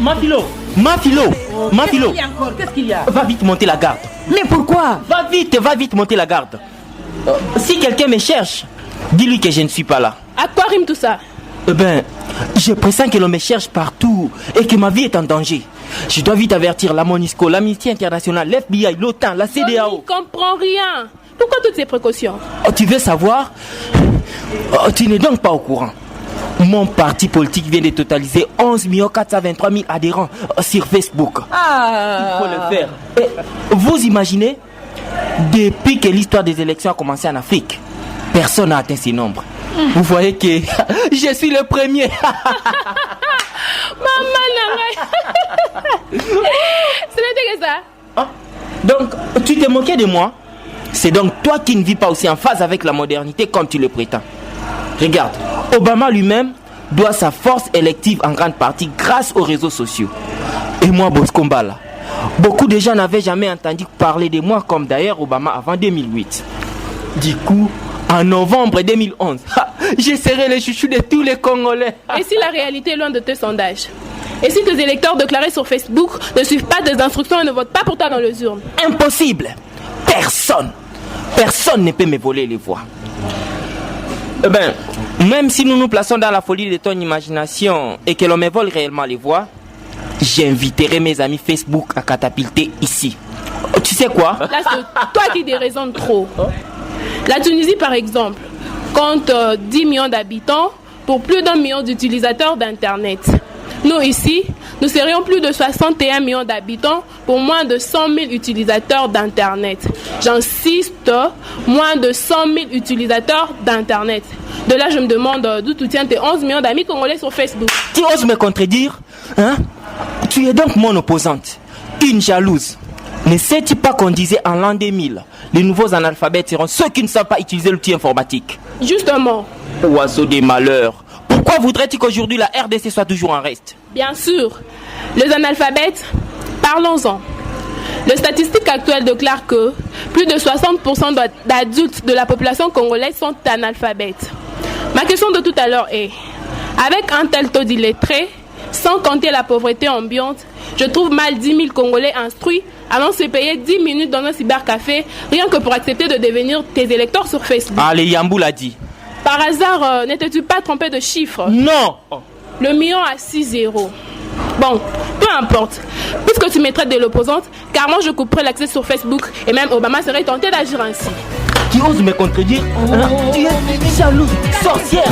Mafilo. Qu'est-ce qu'il y a? Va vite monter la garde. Mais pourquoi? Va vite monter la garde. Si quelqu'un me cherche, dis-lui que je ne suis pas là. À quoi rime tout ça? Je pressens que l'on me cherche partout et que ma vie est en danger. Je dois vite avertir la MONUSCO, l'Amnesty International, l'FBI, l'OTAN, la CEDEAO. Je ne comprends rien. Pourquoi toutes ces précautions? Tu veux savoir? Tu n'es donc pas au courant. Mon parti politique vient de totaliser 11 423 000 adhérents sur Facebook. Il faut le faire. Et vous imaginez? Depuis que l'histoire des élections a commencé en Afrique, personne n'a atteint ces nombres. Vous voyez que je suis le premier. Maman, ce n'était que ça. Donc, tu t'es moqué de moi? C'est donc toi qui ne vis pas aussi en phase avec la modernité comme tu le prétends. Regarde, Obama lui-même doit sa force élective en grande partie grâce aux réseaux sociaux. Et moi, Bosco Mbala, beaucoup de gens n'avaient jamais entendu parler de moi comme d'ailleurs Obama avant 2008. Du coup, en novembre 2011, je serai le chouchou de tous les Congolais. Et si la réalité est loin de tes sondages? Et si tes électeurs déclarés sur Facebook ne suivent pas tes instructions et ne votent pas pour toi dans les urnes? Impossible. Personne ne peut me voler les voix. Même si nous nous plaçons dans la folie de ton imagination et que l'on me vole réellement les voix, j'inviterai mes amis Facebook à catapulter ici. Tu sais quoi? Là, c'est toi qui déraisonnes trop. La Tunisie, par exemple, compte 10 millions d'habitants pour plus d'1 million d'utilisateurs d'Internet. Nous, ici, nous serions plus de 61 millions d'habitants pour moins de 100 000 utilisateurs d'Internet. J'insiste, moins de 100 000 utilisateurs d'Internet. De là, je me demande d'où tu tiens tes 11 millions d'amis congolais sur Facebook. Tu oses me contredire? Tu es donc mon opposante, une jalouse. Ne sais-tu pas qu'on disait en l'an 2000, les nouveaux analphabètes seront ceux qui ne savent pas utiliser l'outil informatique? Justement. Oiseau des malheurs. Pourquoi voudrais-tu qu'aujourd'hui la RDC soit toujours en reste? Bien sûr. Les analphabètes, parlons-en. Les statistiques actuelles déclarent que plus de 60% d'adultes de la population congolaise sont analphabètes. Ma question de tout à l'heure est, avec un tel taux d'illettrés, sans compter la pauvreté ambiante, je trouve mal 10 000 Congolais instruits allant se payer 10 minutes dans un cybercafé rien que pour accepter de devenir tes électeurs sur Facebook. Allez, Yambou l'a dit. Par hasard, n'étais-tu pas trompé de chiffre? Non. Le million à 6-0. Bon, peu importe. Puisque tu me traites de l'opposante, car moi je couperai l'accès sur Facebook et même Obama serait tenté d'agir ainsi. Tu oses me contredire? Tu es jalouse, sorcière.